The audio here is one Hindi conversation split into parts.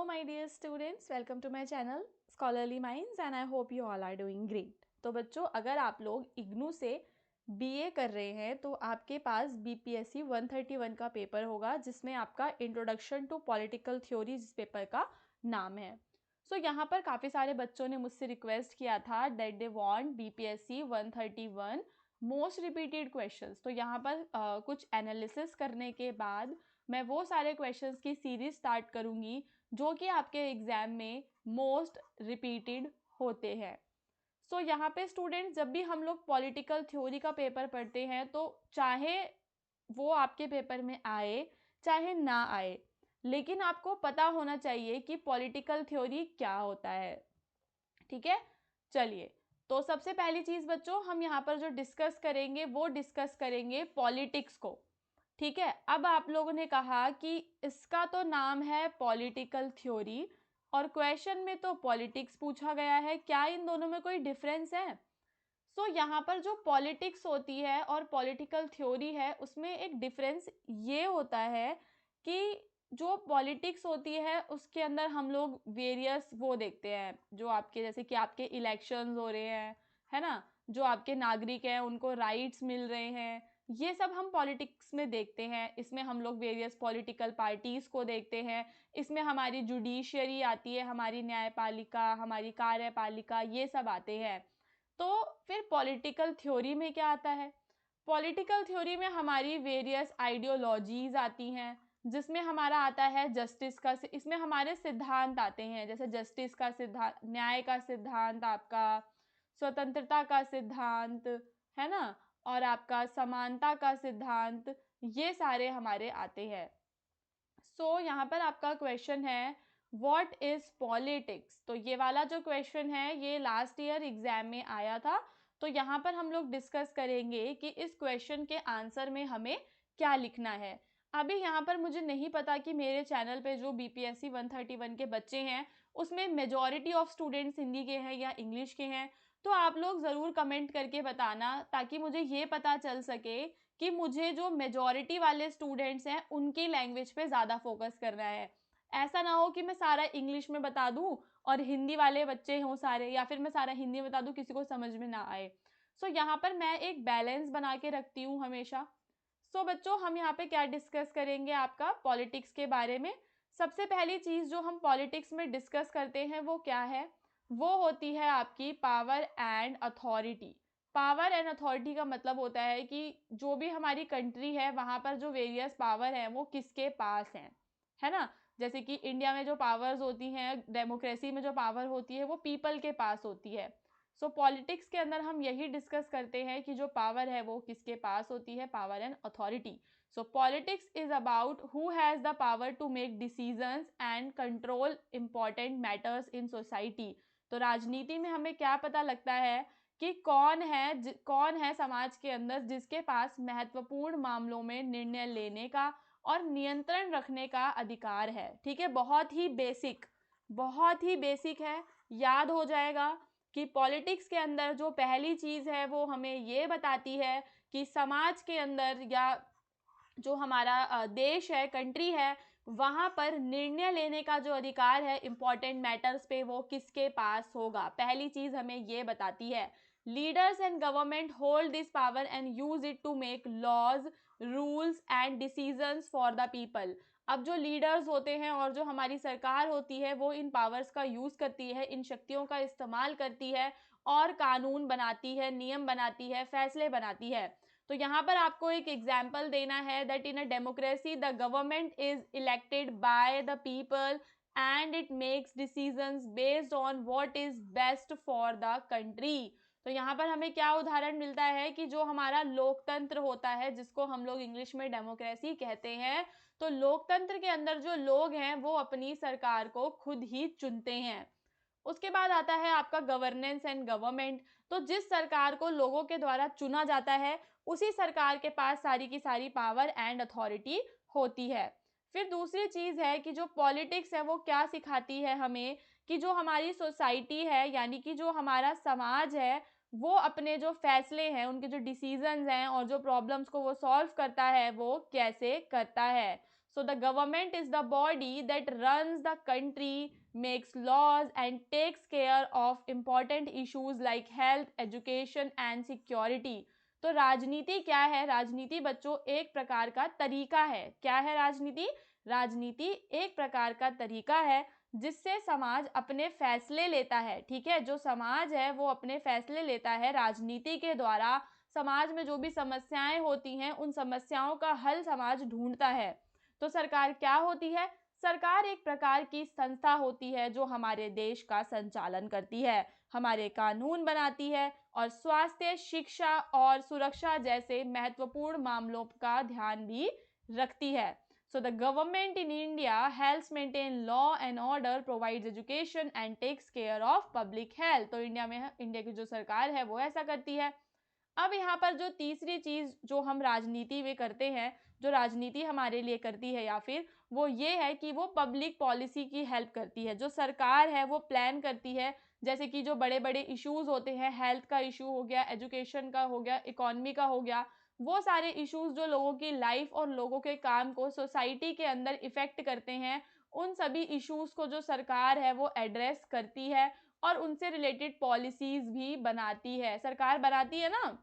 Hello my dear students, welcome to my channel Scholarly Minds and I hope you all are doing great। तो बच्चों, अगर आप लोग इग्नू से बीए कर रहे हैं तो आपके पास बीपीएससी 131 का पेपर होगा जिसमें आपका इंट्रोडक्शन टू पॉलिटिकल थ्योरी जिस पेपर का नाम है। यहाँ पर काफ़ी सारे बच्चों ने मुझसे रिक्वेस्ट किया था that they want BPSC 131 most repeated questions. तो यहाँ पर कुछ एनालिसिस करने के बाद मैं वो सारे क्वेश्चंस की सीरीज स्टार्ट करूँगी जो कि आपके एग्जाम में मोस्ट रिपीटेड होते हैं। यहाँ पे स्टूडेंट्स, जब भी हम लोग पॉलिटिकल थ्योरी का पेपर पढ़ते हैं तो चाहे वो आपके पेपर में आए चाहे ना आए, लेकिन आपको पता होना चाहिए कि पॉलिटिकल थ्योरी क्या होता है। ठीक है, चलिए। तो सबसे पहली चीज़ बच्चों, हम यहाँ पर जो डिस्कस करेंगे वो डिस्कस करेंगे पॉलिटिक्स को। ठीक है, अब आप लोगों ने कहा कि इसका तो नाम है पॉलिटिकल थ्योरी और क्वेश्चन में तो पॉलिटिक्स पूछा गया है, क्या इन दोनों में कोई डिफरेंस है? यहाँ पर जो पॉलिटिक्स होती है और पॉलिटिकल थ्योरी है उसमें एक डिफरेंस ये होता है कि जो पॉलिटिक्स होती है उसके अंदर हम लोग वेरियस वो देखते हैं, जो आपके जैसे कि आपके इलेक्शंस हो रहे हैं, है ना, जो आपके नागरिक हैं उनको राइट्स मिल रहे हैं, ये सब हम पॉलिटिक्स में देखते हैं। इसमें हम लोग वेरियस पॉलिटिकल पार्टीज को देखते हैं, इसमें हमारी जुडिशियरी आती है, हमारी न्यायपालिका, हमारी कार्यपालिका, ये सब आते हैं। तो फिर पॉलिटिकल थ्योरी में क्या आता है? पॉलिटिकल थ्योरी में हमारी वेरियस आइडियोलॉजीज आती हैं, जिसमें हमारा आता है जस्टिस का, इसमें हमारे सिद्धांत आते हैं, जैसे जस्टिस का सिद्धांत, न्याय का सिद्धांत, आपका स्वतंत्रता का सिद्धांत, है ना, और आपका समानता का सिद्धांत, ये सारे हमारे आते हैं। यहाँ पर आपका क्वेश्चन है व्हाट इज पॉलिटिक्स। तो ये वाला जो क्वेश्चन है ये लास्ट ईयर एग्जाम में आया था। तो यहाँ पर हम लोग डिस्कस करेंगे कि इस क्वेश्चन के आंसर में हमें क्या लिखना है। अभी यहाँ पर मुझे नहीं पता कि मेरे चैनल पे जो बीपीएससी 131 के बच्चे हैं उसमें मेजॉरिटी ऑफ स्टूडेंट्स हिंदी के हैं या इंग्लिश के हैं। तो आप लोग ज़रूर कमेंट करके बताना ताकि मुझे ये पता चल सके कि मुझे जो मेजॉरिटी वाले स्टूडेंट्स हैं उनकी लैंग्वेज पे ज़्यादा फोकस करना है। ऐसा ना हो कि मैं सारा इंग्लिश में बता दूं और हिंदी वाले बच्चे हों सारे, या फिर मैं सारा हिंदी में बता दूं किसी को समझ में ना आए। यहाँ पर मैं एक बैलेंस बना के रखती हूँ हमेशा। बच्चों, हम यहाँ पे क्या डिस्कस करेंगे आपका पॉलिटिक्स के बारे में। सबसे पहली चीज़ जो हम पॉलिटिक्स में डिस्कस करते हैं वो क्या है? वो होती है आपकी power and authority. Power and authority का मतलब होता है कि जो भी हमारी कंट्री है वहाँ पर जो वेरियस पावर हैं वो किसके पास हैं, है ना। जैसे कि इंडिया में जो पावर्स होती हैं, डेमोक्रेसी में जो पावर होती है वो पीपल के पास होती है। पॉलिटिक्स के अंदर हम यही डिस्कस करते हैं कि जो पावर है वो किसके पास होती है, power and authority. Politics is about who has the power to make decisions and control important matters in society. तो राजनीति में हमें क्या पता लगता है कि कौन है समाज के अंदर जिसके पास महत्वपूर्ण मामलों में निर्णय लेने का और नियंत्रण रखने का अधिकार है। ठीक है, बहुत ही बेसिक है, याद हो जाएगा कि पॉलिटिक्स के अंदर जो पहली चीज़ है वो हमें ये बताती है कि समाज के अंदर या जो हमारा देश है, कंट्री है, वहाँ पर निर्णय लेने का जो अधिकार है इम्पॉर्टेंट मैटर्स पे वो किसके पास होगा। पहली चीज़ हमें ये बताती है। Leaders and government hold this power and use it to make laws, rules and decisions for the people. अब जो लीडर्स होते हैं और जो हमारी सरकार होती है वो इन पावर्स का यूज़ करती है, इन शक्तियों का इस्तेमाल करती है और कानून बनाती है, नियम बनाती है, फैसले बनाती है। तो यहाँ पर आपको एक एग्जाम्पल देना है that in a democracy the government is elected by the people and it makes decisions based on what is best for the country. तो यहाँ पर हमें क्या उदाहरण मिलता है कि जो हमारा लोकतंत्र होता है, जिसको हम लोग इंग्लिश में डेमोक्रेसी कहते हैं, तो लोकतंत्र के अंदर जो लोग हैं वो अपनी सरकार को खुद ही चुनते हैं। उसके बाद आता है आपका गवर्नेंस एंड गवर्नमेंट। तो जिस सरकार को लोगों के द्वारा चुना जाता है उसी सरकार के पास सारी की सारी पावर एंड अथॉरिटी होती है। फिर दूसरी चीज़ है कि जो पॉलिटिक्स है वो क्या सिखाती है हमें कि जो हमारी सोसाइटी है, यानी कि जो हमारा समाज है, वो अपने जो फैसले हैं, उनके जो डिसीजंस हैं और जो प्रॉब्लम्स को वो सॉल्व करता है वो कैसे करता है। So the government is the body that runs the country, makes laws and takes care of important issues like health, education and security. तो राजनीति क्या है? राजनीति बच्चों एक प्रकार का तरीका है। क्या है राजनीति? राजनीति एक प्रकार का तरीका है जिससे समाज अपने फैसले लेता है। ठीक है, जो समाज है वो अपने फैसले लेता है राजनीति के द्वारा। समाज में जो भी समस्याएं होती हैं उन समस्याओं का हल समाज ढूंढता है। तो सरकार क्या होती है? सरकार एक प्रकार की संस्था होती है जो हमारे देश का संचालन करती है, हमारे कानून बनाती है और स्वास्थ्य, शिक्षा और सुरक्षा जैसे महत्वपूर्ण मामलों का ध्यान भी रखती है। So the government in India helps maintain law and order, provides education and takes care of public health. तो इंडिया की जो सरकार है वो ऐसा करती है। अब यहाँ पर जो तीसरी चीज जो हम राजनीति में करते हैं, जो राजनीति हमारे लिए करती है या फिर वो ये है कि वो पब्लिक पॉलिसी की हेल्प करती है। जो सरकार है वो प्लान करती है, जैसे कि जो बड़े बड़े इश्यूज होते हैं, हेल्थ का इशू हो गया, एजुकेशन का हो गया, इकोनॉमी का हो गया, वो सारे इश्यूज जो लोगों की लाइफ और लोगों के काम को सोसाइटी के अंदर इफेक्ट करते हैं, उन सभी इश्यूज को जो सरकार है वो एड्रेस करती है और उनसे रिलेटेड पॉलिसीज भी बनाती है। सरकार बनाती है ना,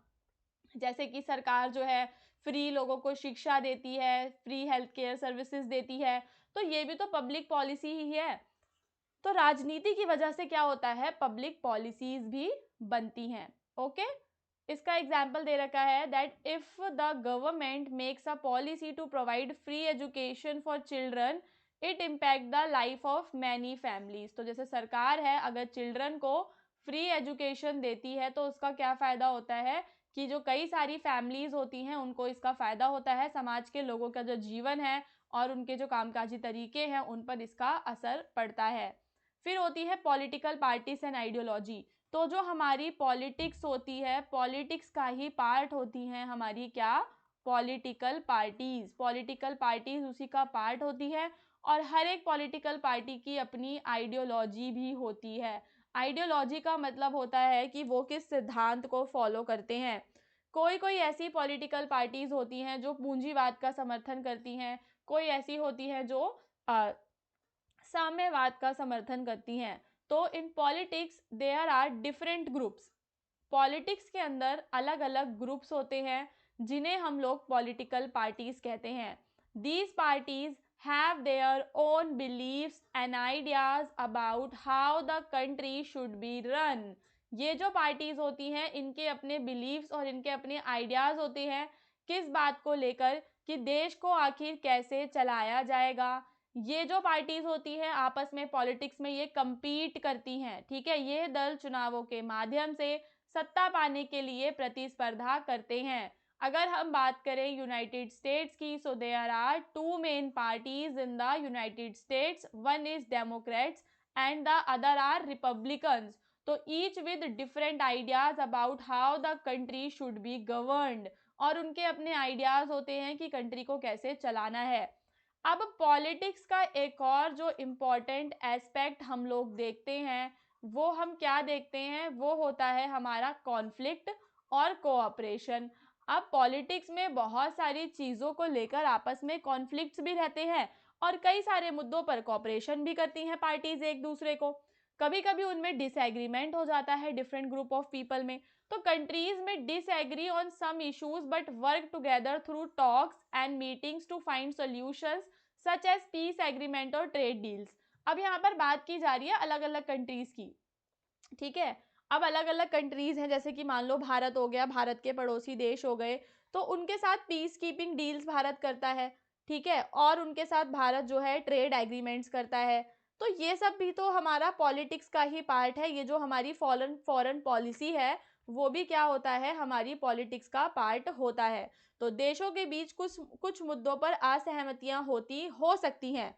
जैसे कि सरकार जो है फ्री लोगों को शिक्षा देती है, फ्री हेल्थ केयर सर्विसेज देती है, तो ये भी तो पब्लिक पॉलिसी ही है। तो राजनीति की वजह से क्या होता है? पब्लिक पॉलिसीज भी बनती हैं। ओके, इसका एग्जाम्पल दे रखा है that if the government makes a policy to provide free education for children, it impact the life of many families. तो जैसे सरकार है अगर चिल्ड्रन को फ्री एजुकेशन देती है तो उसका क्या फ़ायदा होता है कि जो कई सारी फैमिलीज होती हैं उनको इसका फ़ायदा होता है। समाज के लोगों का जो जीवन है और उनके जो कामकाजी तरीके हैं उन पर इसका असर पड़ता है। फिर होती है पॉलिटिकल पार्टीज एंड आइडियोलॉजी। तो जो हमारी पॉलिटिक्स होती है, पॉलिटिक्स का ही पार्ट होती हैं हमारी क्या? Political parties. पॉलिटिकल पार्टीज उसी का पार्ट होती है और हर एक पॉलिटिकल पार्टी की अपनी आइडियोलॉजी भी होती है। आइडियोलॉजी का मतलब होता है कि वो किस सिद्धांत को फॉलो करते हैं। कोई कोई ऐसी पॉलिटिकल पार्टीज होती हैं जो पूंजीवाद का समर्थन करती हैं, कोई ऐसी होती हैं जो साम्यवाद का समर्थन करती हैं। तो in politics there are different groups. Politics के अंदर अलग अलग ग्रुप्स होते हैं जिन्हें हम लोग पॉलिटिकल पार्टीज कहते हैं। These parties have their own beliefs and ideas about how the country should be run. ये जो पार्टीज होती हैं इनके अपने बिलीव्स और इनके अपने आइडियाज होते हैं किस बात को लेकर कि देश को आखिर कैसे चलाया जाएगा। ये जो पार्टीज होती हैं आपस में पॉलिटिक्स में ये compete करती हैं। ठीक है, ये दल चुनावों के माध्यम से सत्ता पाने के लिए प्रतिस्पर्धा करते हैं। अगर हम बात करें यूनाइटेड स्टेट्स की, so there are two main parties in the United States, one is Democrats and the other are Republicans. तो each with different ideas about how the country should be governed, और उनके अपने आइडियाज होते हैं कि कंट्री को कैसे चलाना है। अब पॉलिटिक्स का एक और जो इम्पोर्टेंट एस्पेक्ट हम लोग देखते हैं वो हम क्या देखते हैं, वो होता है हमारा कॉन्फ्लिक्ट और कोऑपरेशन। अब पॉलिटिक्स में बहुत सारी चीज़ों को लेकर आपस में कॉन्फ्लिक्ट्स भी रहते हैं और कई सारे मुद्दों पर कोऑपरेशन भी करती हैं पार्टीज एक दूसरे को। कभी कभी उनमें डिसएग्रीमेंट हो जाता है डिफरेंट ग्रुप ऑफ पीपल में। तो कंट्रीज में disagree on some issues but work together through talks and meetings to find solutions such as peace agreement और ट्रेड डील्स। अब यहाँ पर बात की जा रही है अलग अलग कंट्रीज की। ठीक है, अब अलग अलग कंट्रीज हैं, जैसे कि मान लो भारत हो गया, भारत के पड़ोसी देश हो गए, तो उनके साथ पीस कीपिंग डील्स भारत करता है। ठीक है, और उनके साथ भारत जो है ट्रेड एग्रीमेंट्स करता है। तो ये सब भी तो हमारा पॉलिटिक्स का ही पार्ट है। ये जो हमारी फॉरेन पॉलिसी है वो भी क्या होता है, हमारी पॉलिटिक्स का पार्ट होता है। तो देशों के बीच कुछ कुछ मुद्दों पर असहमतियां हो सकती हैं,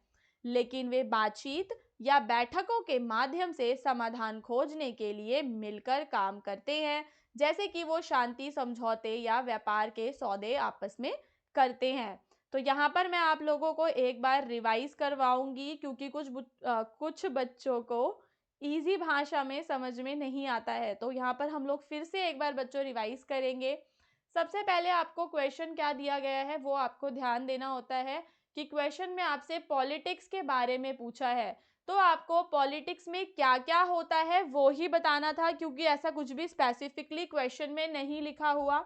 लेकिन वे बातचीत या बैठकों के माध्यम से समाधान खोजने के लिए मिलकर काम करते हैं, जैसे कि वो शांति समझौते या व्यापार के सौदे आपस में करते हैं। तो यहाँ पर मैं आप लोगों को एक बार रिवाइज करवाऊंगी क्योंकि कुछ बच्चों को इजी भाषा में समझ में नहीं आता है। तो यहाँ पर हम लोग फिर से एक बार बच्चों रिवाइज करेंगे। सबसे पहले आपको क्वेश्चन क्या दिया गया है वो आपको ध्यान देना होता है कि क्वेश्चन में आपसे पॉलिटिक्स के बारे में पूछा है तो आपको पॉलिटिक्स में क्या क्या होता है वो ही बताना था, क्योंकि ऐसा कुछ भी स्पेसिफिकली क्वेश्चन में नहीं लिखा हुआ।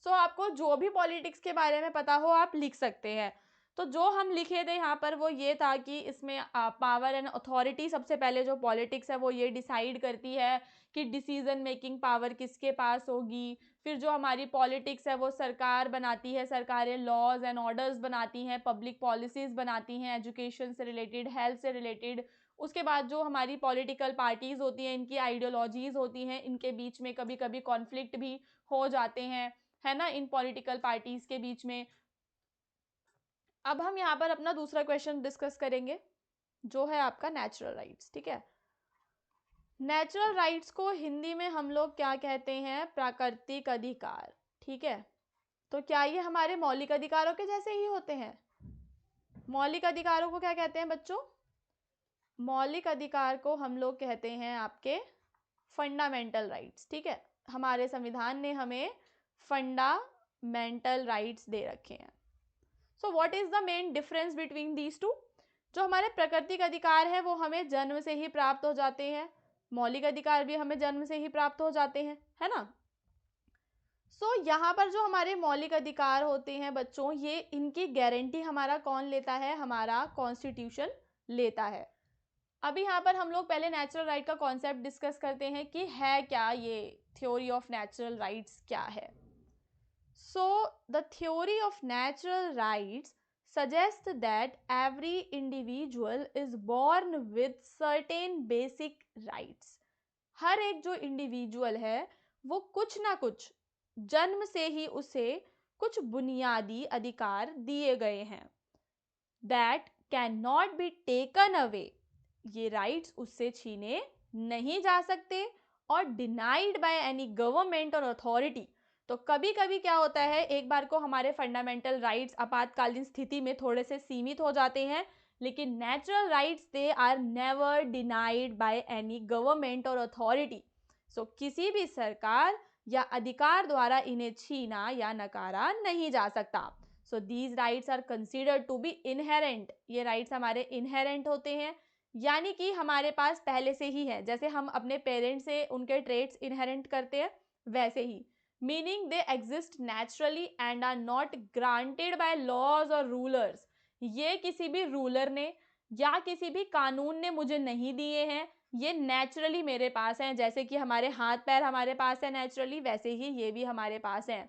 सो आपको जो भी पॉलिटिक्स के बारे में पता हो आप लिख सकते हैं। तो जो हम लिखे थे यहाँ पर वो ये था कि इसमें पावर एंड अथॉरिटी, सबसे पहले जो पॉलिटिक्स है वो ये डिसाइड करती है कि डिसीजन मेकिंग पावर किसके पास होगी। फिर जो हमारी पॉलिटिक्स है वो सरकार बनाती है, सरकारें लॉज एंड ऑर्डर्स बनाती हैं, पब्लिक पॉलिसीज बनाती हैं, एजुकेशन से रिलेटेड, हेल्थ से रिलेटेड। उसके बाद जो हमारी पॉलिटिकल पार्टीज होती हैं इनकी आइडियोलॉजीज होती हैं, इनके बीच में कभी कभी कॉन्फ्लिक्ट भी हो जाते हैं, है ना, इन पॉलिटिकल पार्टीज के बीच में। अब हम यहाँ पर अपना दूसरा क्वेश्चन डिस्कस करेंगे जो है आपका नेचुरल राइट्स। ठीक है, नेचुरल राइट्स को हिंदी में हम लोग क्या कहते हैं? प्राकृतिक अधिकार। ठीक है, तो क्या ये हमारे मौलिक अधिकारों के जैसे ही होते हैं? मौलिक अधिकारों को क्या कहते हैं बच्चों? मौलिक अधिकार को हम लोग कहते हैं आपके फंडामेंटल राइट्स। ठीक है, हमारे संविधान ने हमें फंडामेंटल राइट्स दे रखे हैं। So what is the main difference between these two? जो हमारे प्राकृतिक अधिकार है वो हमें जन्म से ही प्राप्त हो जाते हैं, मौलिक अधिकार भी हमें जन्म से ही प्राप्त हो जाते हैं, है ना। सो यहाँ पर जो हमारे मौलिक अधिकार होते हैं बच्चों, ये इनकी गारंटी हमारा कौन लेता है? हमारा कॉन्स्टिट्यूशन लेता है। अभी यहाँ पर हम लोग पहले नेचुरल राइट का कॉन्सेप्ट डिस्कस करते हैं कि है क्या ये थ्योरी ऑफ नेचुरल राइट्स क्या है। So, the theory of natural rights suggests that every individual is born with certain basic rights. हर एक जो इंडिविजुअल है वो कुछ ना कुछ जन्म से ही उसे कुछ बुनियादी अधिकार दिए गए हैं, that cannot be taken away. ये राइट्स उससे छीने नहीं जा सकते और डिनाइड बाय एनी गवर्नमेंट और अथॉरिटी। तो कभी कभी क्या होता है, एक बार को हमारे फंडामेंटल राइट्स आपातकालीन स्थिति में थोड़े से सीमित हो जाते हैं, लेकिन natural rights they are never denied by any government और अथॉरिटी। सो किसी भी सरकार या अधिकार द्वारा इन्हें छीना या नकारा नहीं जा सकता। So these rights are considered to be inherent. ये राइट्स हमारे इनहेरेंट होते हैं, यानी कि हमारे पास पहले से ही है। जैसे हम अपने पेरेंट्स से उनके ट्रेट्स इनहेरेंट करते हैं वैसे ही, meaning they exist naturally and are not granted by laws और रूलर्स। ये किसी भी रूलर ने या किसी भी कानून ने मुझे नहीं दिए हैं, ये नेचुरली मेरे पास हैं। जैसे कि हमारे हाथ पैर हमारे पास है नेचुरली, वैसे ही ये भी हमारे पास हैं।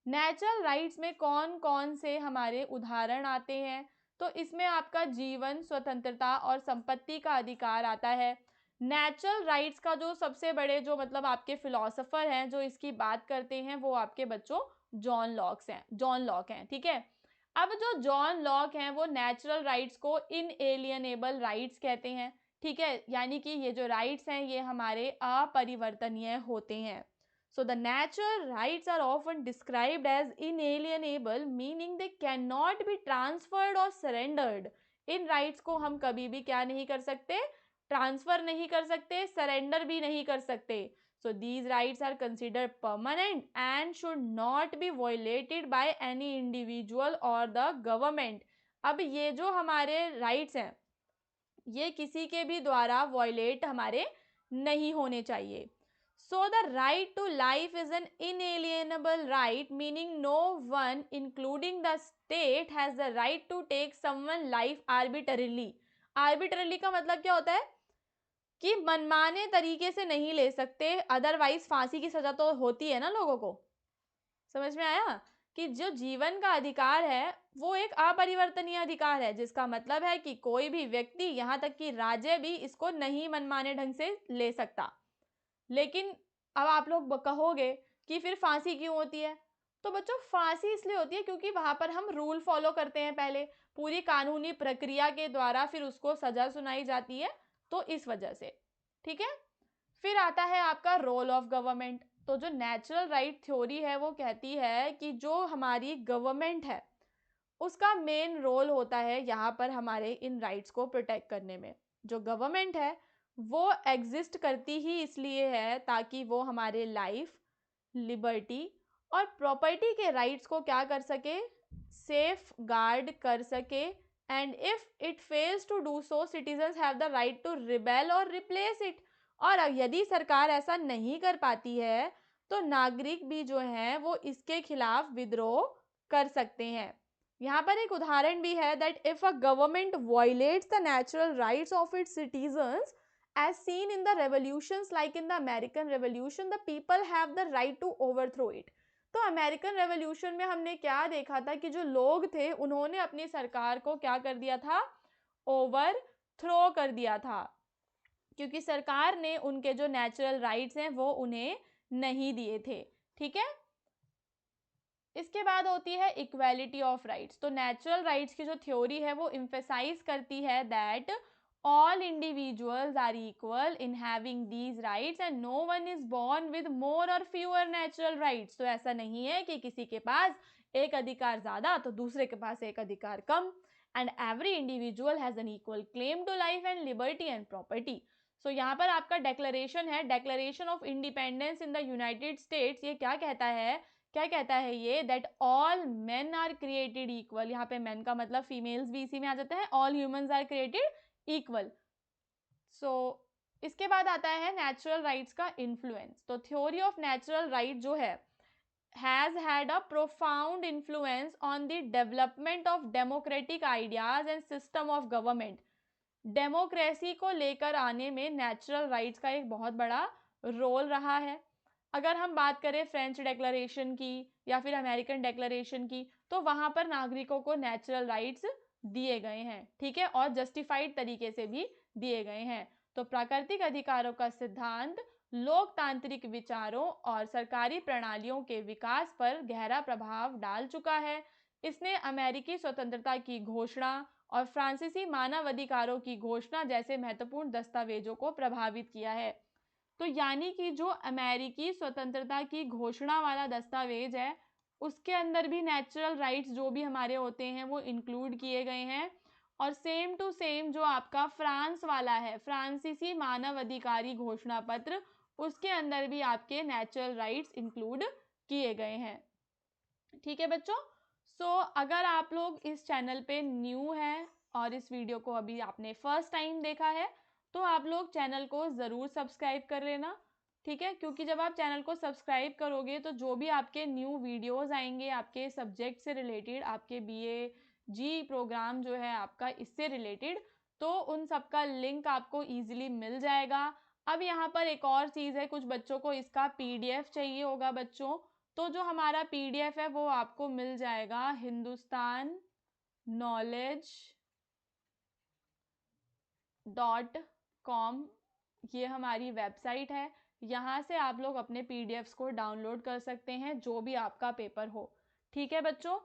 नेचुरल राइट्स में कौन कौन से हमारे उदाहरण आते हैं? तो इसमें आपका जीवन, स्वतंत्रता और संपत्ति का अधिकार आता है। नेचुरल राइट्स का जो सबसे बड़े जो मतलब आपके फिलोसोफर हैं जो इसकी बात करते हैं वो आपके बच्चों जॉन लॉक हैं। ठीक है, अब जो जॉन लॉक हैं वो नेचुरल राइट्स को इनएलियनेबल राइट्स कहते हैं। ठीक है, यानी कि ये जो राइट्स हैं ये हमारे अपरिवर्तनीय होते हैं। So the natural rights are often described as inalienable, meaning they cannot be transferred or surrendered. In rights को हम कभी भी क्या नहीं कर सकते? ट्रांसफर नहीं कर सकते, सरेंडर भी नहीं कर सकते। So these rights are considered permanent and should not be violated by any individual or the government. अब ये जो हमारे राइट्स हैं ये किसी के भी द्वारा वॉयलेट हमारे नहीं होने चाहिए। So the right to life is an inalienable right, meaning no one, including the state, has the right to take someone's life arbitrarily. Arbitrarily का मतलब क्या होता है कि मनमाने तरीके से नहीं ले सकते, अदरवाइज फांसी की सजा तो होती है ना लोगों को। समझ में आया कि जो जीवन का अधिकार है वो एक अपरिवर्तनीय अधिकार है, जिसका मतलब है कि कोई भी व्यक्ति, यहाँ तक कि राज्य भी इसको नहीं मनमाने ढंग से ले सकता। लेकिन अब आप लोग कहोगे कि फिर फांसी क्यों होती है? तो बच्चों फांसी इसलिए होती है क्योंकि वहां पर हम रूल फॉलो करते हैं, पहले पूरी कानूनी प्रक्रिया के द्वारा फिर उसको सजा सुनाई जाती है, तो इस वजह से। ठीक है, फिर आता है आपका रोल ऑफ गवर्नमेंट। तो जो नेचुरल राइट थ्योरी है वो कहती है कि जो हमारी गवर्नमेंट है उसका मेन रोल होता है यहाँ पर हमारे इन राइट्स को प्रोटेक्ट करने में। जो गवर्नमेंट है वो एग्जिस्ट करती ही इसलिए है ताकि वो हमारे लाइफ, लिबर्टी और प्रॉपर्टी के राइट्स को क्या कर सके? सेफ गार्ड कर सके, and if it fails to do so citizens have the right to rebel और रिप्लेस इट। और यदि सरकार ऐसा नहीं कर पाती है तो नागरिक भी जो है वो इसके खिलाफ विद्रोह कर सकते हैं। यहाँ पर एक उदाहरण भी है that if a government violets the natural rights of its citizens as seen in the revolutions like in the American Revolution, the people have the right to overthrow it। तो अमेरिकन रेवोल्यूशन में हमने क्या देखा था कि जो लोग थे उन्होंने अपनी सरकार को क्या कर दिया था, ओवरथ्रो कर दिया था, क्योंकि सरकार ने उनके जो नेचुरल राइट्स हैं वो उन्हें नहीं दिए थे। ठीक है, इसके बाद होती है इक्वालिटी ऑफ राइट्स। तो नेचुरल राइट्स की जो थ्योरी है वो इम्फेसाइज करती है that all individuals are equal in having these rights and no one is born with more or fewer natural rights। तो ऐसा नहीं है कि किसी के पास एक अधिकार ज्यादा तो दूसरे के पास एक अधिकार कम। and every individual has an equal claim to life and liberty and property। सो यहाँ पर आपका डेक्लरेशन है, declaration of independence in the United States. ये क्या कहता है, क्या कहता है ये, that all men are created equal. यहाँ पे मेन का मतलब फीमेल्स भी इसी में आ जाता है, all humans are created equal. So इसके बाद आता है नेचुरल राइट्स का इन्फ्लुएंस। तो थ्योरी ऑफ नेचुरल राइट जो है has had a profound influence on the development of democratic ideas and system of government. Democracy को लेकर आने में नेचुरल राइट्स का एक बहुत बड़ा रोल रहा है। अगर हम बात करें फ्रेंच डेक्लरेशन की या फिर अमेरिकन डेक्लरेशन की, तो वहां पर नागरिकों को नेचुरल राइट्स दिए गए हैं। ठीक है, और जस्टिफाइड तरीके से भी दिए गए हैं। तो प्राकृतिक अधिकारों का सिद्धांत लोकतांत्रिक विचारों और सरकारी प्रणालियों के विकास पर गहरा प्रभाव डाल चुका है। इसने अमेरिकी स्वतंत्रता की घोषणा और फ्रांसीसी मानवाधिकारों की घोषणा जैसे महत्वपूर्ण दस्तावेजों को प्रभावित किया है। तो यानी कि जो अमेरिकी स्वतंत्रता की घोषणा वाला दस्तावेज है उसके अंदर भी नेचुरल राइट्स जो भी हमारे होते हैं वो इंक्लूड किए गए हैं। और सेम टू सेम जो आपका फ्रांस वाला है, फ्रांसीसी मानव अधिकारी घोषणा पत्र, उसके अंदर भी आपके नेचुरल राइट्स इंक्लूड किए गए हैं। ठीक है बच्चों, सो अगर आप लोग इस चैनल पे न्यू हैं और इस वीडियो को अभी आपने फर्स्ट टाइम देखा है तो आप लोग चैनल को ज़रूर सब्सक्राइब कर लेना। ठीक है, क्योंकि जब आप चैनल को सब्सक्राइब करोगे तो जो भी आपके न्यू वीडियोस आएंगे आपके सब्जेक्ट से रिलेटेड, आपके BAG प्रोग्राम जो है आपका इससे रिलेटेड, तो उन सब का लिंक आपको ईजिली मिल जाएगा। अब यहाँ पर एक और चीज़ है, कुछ बच्चों को इसका PDF चाहिए होगा बच्चों, तो जो हमारा PDF है वो आपको मिल जाएगा हिंदुस्तान knowledge.com। ये हमारी वेबसाइट है, यहाँ से आप लोग अपने PDFs को डाउनलोड कर सकते हैं जो भी आपका पेपर हो। ठीक है बच्चों,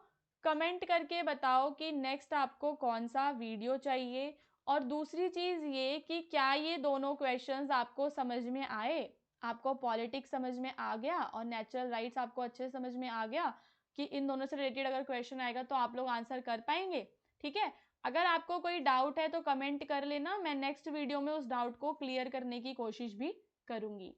कमेंट करके बताओ कि नेक्स्ट आपको कौन सा वीडियो चाहिए। और दूसरी चीज़ ये कि क्या ये दोनों क्वेश्चंस आपको समझ में आए, आपको पॉलिटिक्स समझ में आ गया और नेचुरल राइट्स आपको अच्छे समझ में आ गया कि इन दोनों से रिलेटेड अगर क्वेश्चन आएगा तो आप लोग आंसर कर पाएंगे। ठीक है, अगर आपको कोई डाउट है तो कमेंट कर लेना, मैं नेक्स्ट वीडियो में उस डाउट को क्लियर करने की कोशिश भी करूंगी।